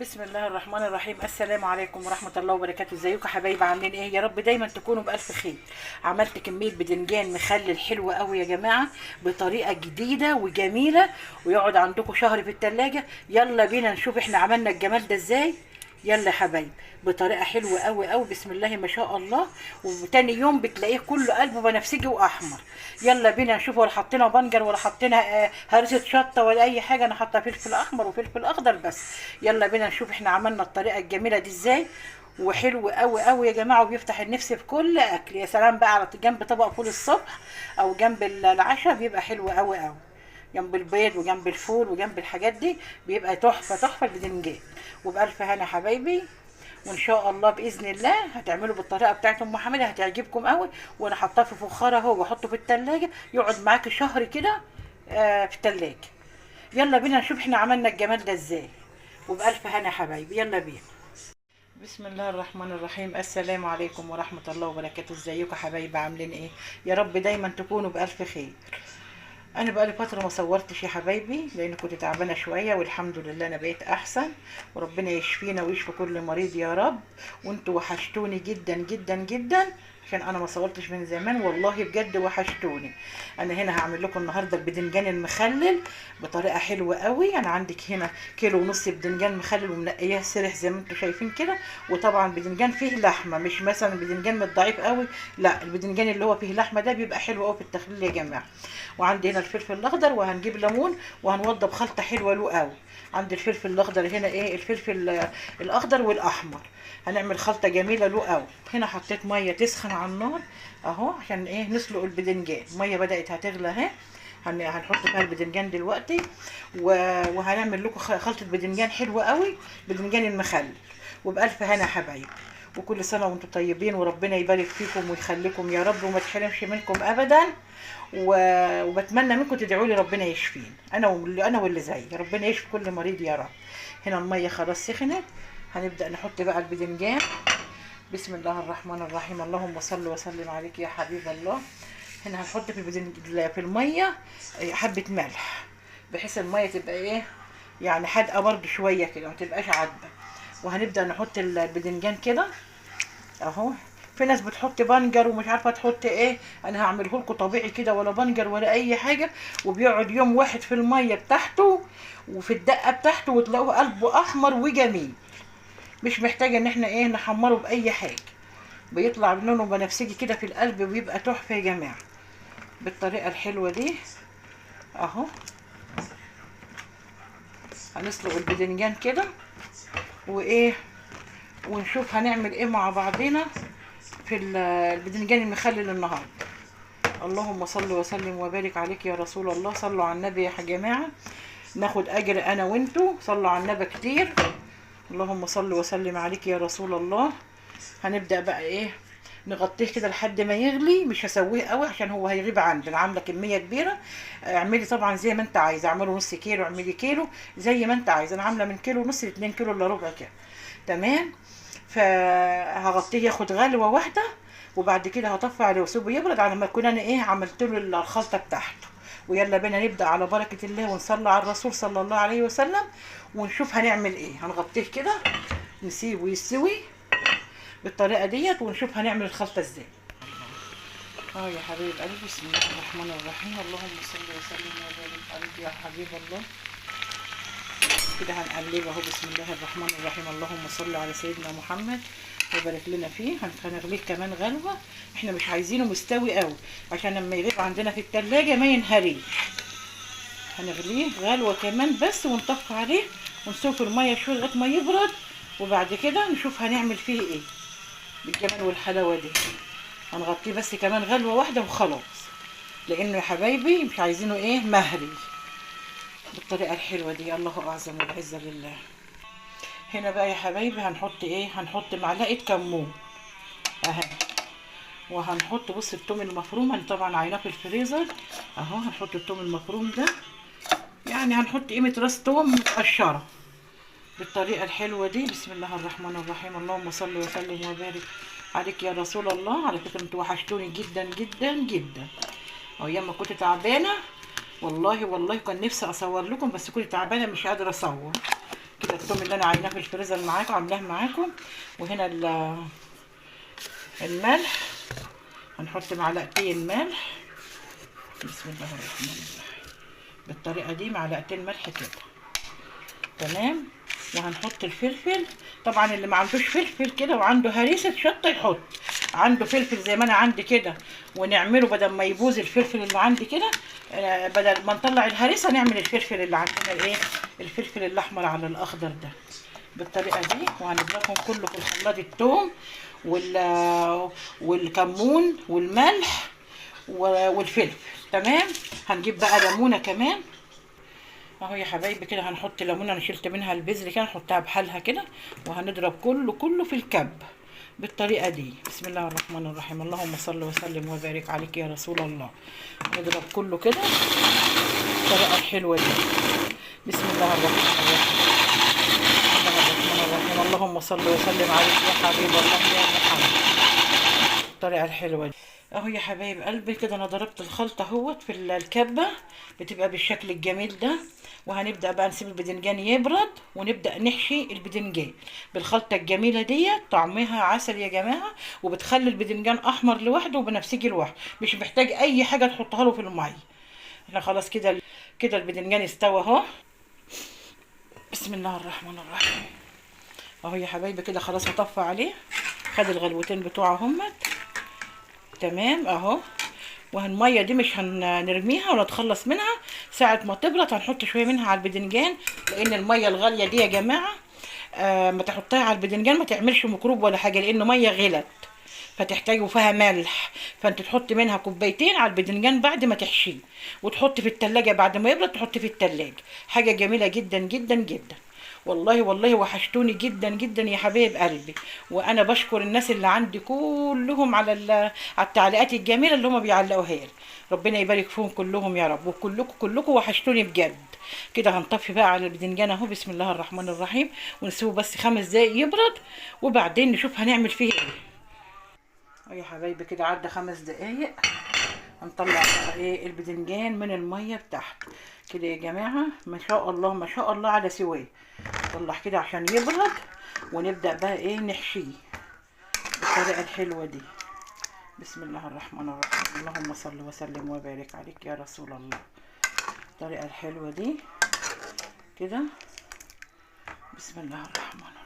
بسم الله الرحمن الرحيم. السلام عليكم ورحمة الله وبركاته. ازيكم حبايبي؟ عاملين ايه؟ يا رب دايما تكونوا بألف خير. عملت كمية بدنجان مخلل حلو قوي يا جماعة، بطريقة جديدة وجميلة، ويقعد عندكم شهر في التلاجة. يلا بينا نشوف احنا عملنا الجمال ده ازاي. يلا يا حبايبي، بطريقة حلوة قوي قوي، بسم الله ما شاء الله. وتاني يوم بتلاقيه كله قلبه بنفسجي واحمر. يلا بينا نشوف، ولا حطينا بنجر ولا حطينا هرسة شطة ولا اي حاجة، انا حاطة فلفل احمر وفلفل اخضر بس. يلا بينا نشوف احنا عملنا الطريقة الجميلة دي ازاي. وحلو قوي قوي يا جماعة، وبيفتح النفس في كل اكل. يا سلام بقى على جنب طبق فول الصبح او جنب العشاء، بيبقى حلو قوي قوي. جنب البيض وجنب الفول وجنب الحاجات دي بيبقى تحفة تحفة البدنجان. وبألف هنا حبايبي، وان شاء الله باذن الله هتعملوا بالطريقه بتاعت ام حميده، هتعجبكم قوي. وانا حاطاه في فخاره اهو، واحطه في التلاجة يقعد معاكي شهر كده في التلاجة. يلا بينا نشوف احنا عملنا الجمال ده ازاي. وبألف هنا حبايبي، يلا بينا. بسم الله الرحمن الرحيم. السلام عليكم ورحمة الله وبركاته. ازيكم حبايبي؟ عاملين ايه؟ يا رب دايما تكونوا بألف خير. انا بقالي فتره ما صورتش يا حبايبي، لان كنت تعبانه شويه، والحمد لله انا بقيت احسن. وربنا يشفينا ويشفي كل مريض يا رب. وانتوا وحشتوني جدا جدا جدا، عشان انا ما صورتش من زمان، والله بجد وحشتوني. انا هنا هعمل لكم النهارده البدنجان المخلل بطريقه حلوه قوي. انا عندك هنا كيلو ونص بدنجان مخلل ومنقياه سرح زي ما انتوا شايفين كده. وطبعا بدنجان فيه لحمه، مش مثلا بدنجان من الضعيف قوي، لا، البدنجان اللي هو فيه لحمه ده بيبقى حلو قوي في التخليل يا جماعه. وعندي هنا الفلفل الاخضر، وهنجيب ليمون وهنوضب خلطه حلوه له قوي. عندي الفلفل الاخضر هنا، ايه، الفلفل الاخضر والاحمر. هنعمل خلطه جميله له قوي. هنا حطيت ميه تسخن على النار اهو، عشان ايه، نسلق البدنجان. الميه بدات هتغلى اهي. هنحط فيها البدنجان دلوقتي. وهنعمل لكم خلطه بدنجان حلوه قوي، بدنجان المخلل. وبألف هنا يا حبايبي. وكل سنه وانتم طيبين، وربنا يبارك فيكم ويخليكم يا رب، وما تحرمش منكم ابدا. وبتمنى منكم تدعوا لي ربنا يشفيني، انا واللي زيي، ربنا يشفي كل مريض يا رب. هنا الميه خلاص سخنت. هنبدا نحط بقى البدنجان. بسم الله الرحمن الرحيم. اللهم صل وسلم عليك يا حبيب الله. هنا هنحط في الميه حبه ملح، بحيث الميه تبقى ايه، يعني حادقه برده شويه كده، ما تبقاش عذبه. وهنبدا نحط البدنجان كده اهو. في ناس بتحط بنجر ومش عارفه تحط ايه، انا هعمله لكم طبيعي كده، ولا بنجر ولا اي حاجه. وبيقعد يوم واحد في الميه بتاعته وفي الدقه بتاعته، وتلاقوه قلبه احمر وجميل. مش محتاجه ان احنا ايه نحمره باي حاجه. بيطلع لونه بنفسجي كده في القلب، وبيبقى تحفه يا جماعه بالطريقه الحلوه دي اهو. هنسلق البدنجان كده وايه، ونشوف هنعمل ايه مع بعضنا في البدنجان المخلل النهارده. اللهم صل وسلم وبارك عليك يا رسول الله. صلوا على النبي يا جماعه، ناخد اجر انا وانتوا. صلوا على النبي كتير. اللهم صل وسلم عليك يا رسول الله. هنبدا بقى ايه، نغطيه كده لحد ما يغلي. مش هسويه قوي عشان هو هيغيب عندنا. عامله كميه كبيره، اعملي طبعا زي ما انت عايزه. اعمله نص كيلو، اعملي كيلو، زي ما انت عايزه. انا عامله من كيلو ونص ل2 كيلو الا ربع كده، تمام. فهغطيه ياخد غلوه واحده، وبعد كده هطفي عليه واسيبه يبرد على ما اكون انا ايه عملت له الخلطه بتاعته. ويلا بينا نبدا على بركه الله، ونصلي على الرسول صلى الله عليه وسلم، ونشوف هنعمل ايه. هنغطيه كده، نسيبه يستوي بالطريقه ديت، ونشوف هنعمل الخلطه ازاي. يا حبيب قلبي، بسم الله الرحمن الرحيم. اللهم صل وسلم وبارك عليك يا حبيب الله. كده هنقلبه اهو. بسم الله الرحمن الرحيم. اللهم صل على سيدنا محمد وبارك لنا فيه. هنغليه كمان غلوه. احنا مش عايزينه مستوي قوي، عشان لما يغيب عندنا في التلاجة ما ينهريش. هنغليه غلوه كمان بس، ونطفي عليه ونسيبه في الميه شويه لغايه ما يبرد. وبعد كده نشوف هنعمل فيه ايه بالجمال والحلاوه دي. هنغطيه بس كمان غلوه واحده وخلاص، لانه يا حبايبي مش عايزينه ايه مهري بالطريقه الحلوه دي. الله اعظم والعزه لله. هنا بقى يا حبايبي هنحط ايه، هنحط معلقه كمون اهي. وهنحط بص التوم المفروم، انا طبعا عيناه في الفريزر اهو. هنحط التوم المفروم ده، يعني هنحط قيمه راس توم متقشره بالطريقه الحلوه دي. بسم الله الرحمن الرحيم. اللهم صل وسلم وبارك عليك يا رسول الله. على فكره انتوا وحشتوني جدا جدا جدا. ايام ما كنت تعبانه، والله كان نفسي اصور لكم، بس كنت تعبانه مش قادره اصور. كده التوم اللي انا عايناه في الفريزر معاكم، عاملاه معاكم. وهنا الملح، هنحط معلقتين ملح. بسم الله الرحمن الرحيم. بالطريقه دي معلقتين ملح كده، تمام. وهنحط الفلفل. طبعا اللي ما عندوش فلفل كده وعنده هريسه شطه يحط، عنده فلفل زي ما انا عندي كده ونعمله بدل ما يبوظ الفلفل اللي عندي كده، بدل ما نطلع الهريسه نعمل الفلفل اللي عندنا الايه، الفلفل الاحمر على الاخضر ده بالطريقه دي. وهنضربهم كله في الخلاط، الثوم والكمون والملح والفلفل، تمام. هنجيب بقى ليمونه كمان اهو يا حبايبي كده، هنحط ليمونه انا شلت منها البذر كده، نحطها بحالها كده. وهنضرب كله في الكب بالطريقه دي. بسم الله الرحمن الرحيم. اللهم صل وسلم وبارك عليك يا رسول الله. نضرب كله كده بالطريقه الحلوه دي. بسم الله الرحمن الرحيم. بسم الله الرحمن الرحيم. اللهم صل وسلم عليك يا حبيب الله يا محمد. الطريقه الحلوه دي اهو يا حبايب قلبي كده. انا ضربت الخلطه اهوت في الكبه، بتبقى بالشكل الجميل ده. وهنبدا بقى نسيب البدنجان يبرد ونبدا نحشي البدنجان بالخلطه الجميله دي. طعمها عسل يا جماعه، وبتخلي البدنجان احمر لوحده وبنفسجي لوحده، مش محتاج اي حاجه تحطها له في الميه. احنا خلاص كده البدنجان استوى اهو. بسم الله الرحمن الرحيم. اهو يا حبايبي كده خلاص هطفي عليه. خد الغلوتين بتوعه همت، تمام اهو. والميه دي مش هنرميها ولا نتخلص منها، ساعه ما تبرد هنحط شويه منها على البدنجان. لان الميه الغاليه دي يا جماعه ما تحطها على البدنجان ما تعملش ميكروب ولا حاجه، لانه ميه غلت فتحتاجوا فيها ملح. فانت تحط منها كوبايتين على البدنجان بعد ما تحشيه، وتحط في التلاجة بعد ما يبرد تحط في التلاجة. حاجه جميله جدا جدا جدا. والله وحشتوني جدا جدا يا حبايب قلبي. وانا بشكر الناس اللي عندي كلهم على التعليقات الجميله اللي هم بيعلقوها لي. ربنا يبارك فيهم كلهم يا رب. وكلكم وحشتوني بجد. كده هنطفي بقى على البدنجان اهو. بسم الله الرحمن الرحيم. ونسيبه بس 5 دقايق يبرد، وبعدين نشوف هنعمل فيه ايه. يا حبايبي كده عدى 5 دقايق. هنطلع بقى ايه البدنجان من الميه بتاعته كده يا جماعه. ما شاء الله ما شاء الله على سواه. نطلع كده عشان يبرد، ونبدا بقى ايه نحشيه بالطريقه الحلوه دي. بسم الله الرحمن الرحيم. اللهم صل وسلم وبارك عليك يا رسول الله. الطريقه الحلوه دي كده. بسم الله الرحمن الرحيم.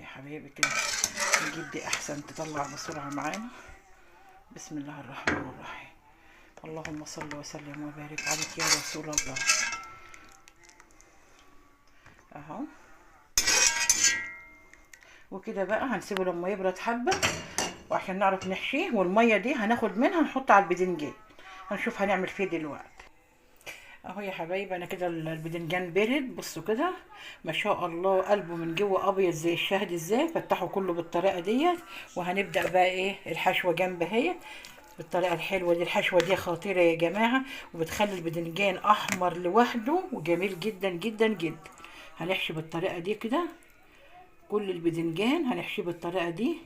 يا حبايبي كده نجيب دي احسن تطلع بسرعه معانا. بسم الله الرحمن الرحيم. اللهم صل وسلم وبارك عليك يا رسول الله. اهو. وكده بقى هنسيبه لما يبرد حبه وعشان نعرف نحشيه. والميه دي هناخد منها نحطها على البدنجان، هنشوف هنعمل فيه دلوقتي. اهو يا حبايبي انا كده البدنجان برد. بصوا كده ما شاء الله قلبه من جوه ابيض زي الشهد ازاي. فتحه كله بالطريقه ديت. وهنبدا بقى ايه الحشوه جنب اهي بالطريقه الحلوه دي. الحشوه دي خطيره يا جماعه، وبتخلي البدنجان احمر لوحده وجميل جدا جدا جدا. هنحشي بالطريقه دي كده كل البدنجان، هنحشيه بالطريقه دي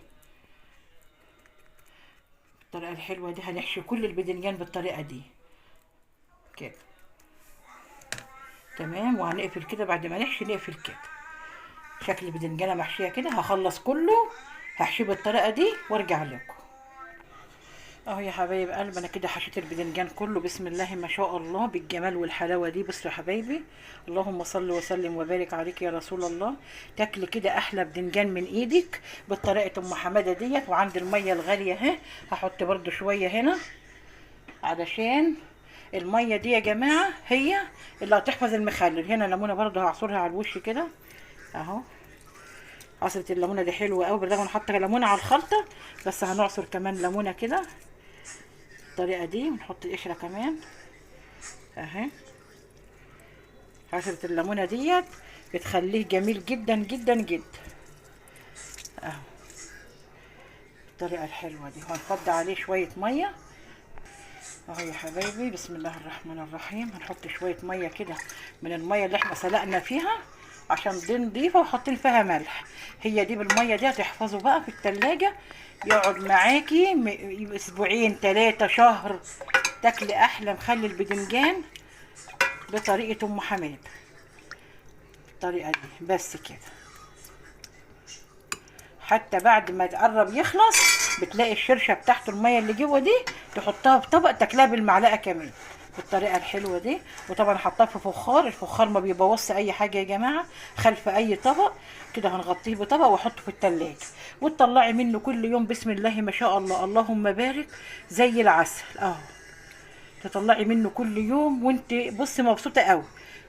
بالطريقه الحلوه دي. هنحشي كل البدنجان بالطريقه دي كده، تمام. وهنقفل كده بعد ما نحشي نقفل كده. شكل البدنجانه محشيه كده. هخلص كله هحشيه بالطريقه دي وارجع لكم. اهو يا حبايب قلب انا كده حشيت البدنجان كله. بسم الله ما شاء الله بالجمال والحلاوه دي. بصوا يا حبايبي اللهم صل وسلم وبارك عليك يا رسول الله. تاكلي كده احلى بدنجان من ايدك بالطريقه ام حماده ديت. وعند الميه الغاليه اهي هحط برده شويه هنا علشان الميه دي يا جماعه هي اللي هتحفظ المخلل. هنا ليمونه برده هعصرها على الوش كده اهو. عصره الليمونه دي حلوه قوي، بالرغم ان حاطه ليمونه على الخلطه بس هنعصر كمان ليمونه كده بالطريقه دي. ونحط القشره كمان اهي. عصره الليمونه ديت بتخليه جميل جدا جدا جدا اهو بالطريقه الحلوه دي. وهنفضي عليه شويه ميه اهو يا حبايبي. بسم الله الرحمن الرحيم. هنحط شويه ميه كده من الميه اللي احنا سلقنا فيها عشان دي نضيفه وحاطين فيها ملح. هي دي بالميه دي هتحفظه بقى في التلاجة، يقعد معاكي اسبوعين 3 شهر. تاكلي احلى مخلل البدنجان بطريقه ام حماد، بالطريقه دي بس كده. حتى بعد ما يتقرب يخلص بتلاقي الشرشه بتاعته الميه اللي جوه دي تحطها في طبق تاكلها بالمعلقه كمان بالطريقه الحلوه دي. وطبعا حطها في فخار، الفخار ما بيبوظش اي حاجه يا جماعه، خلف اي طبق كده هنغطيه بطبق واحطه في التلاجة وتطلعي منه كل يوم بسم الله ما شاء الله اللهم بارك زي العسل اهو. تطلعي منه كل يوم وانت بصي مبسوطه قوي.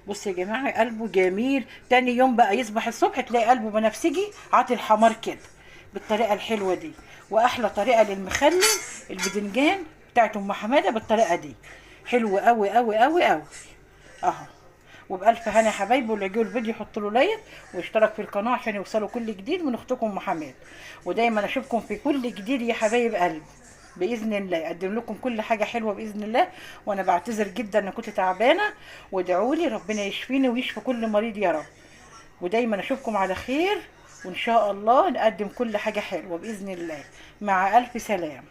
بصي يا جماعه قلبه جميل، تاني يوم بقى يصبح الصبح تلاقي قلبه بنفسجي عاطل حمار كده بالطريقه الحلوه دي. واحلى طريقه للمخلل البدنجان بتاعت ام حماده بالطريقه دي، حلوه قوي قوي قوي قوي اهو. وبألف هنا يا حبايبي، واللي يجوا الفيديو يحط له لايك واشترك في القناه عشان يوصلوا كل جديد من اختكم ام حماد. ودايما اشوفكم في كل جديد يا حبايب قلبي باذن الله، اقدم لكم كل حاجه حلوه باذن الله. وانا بعتذر جدا ان كنت تعبانه، وادعوا لي ربنا يشفيني ويشفي كل مريض يا رب. ودايما اشوفكم على خير، وان شاء الله نقدم كل حاجه حلوه باذن الله. مع الف سلام.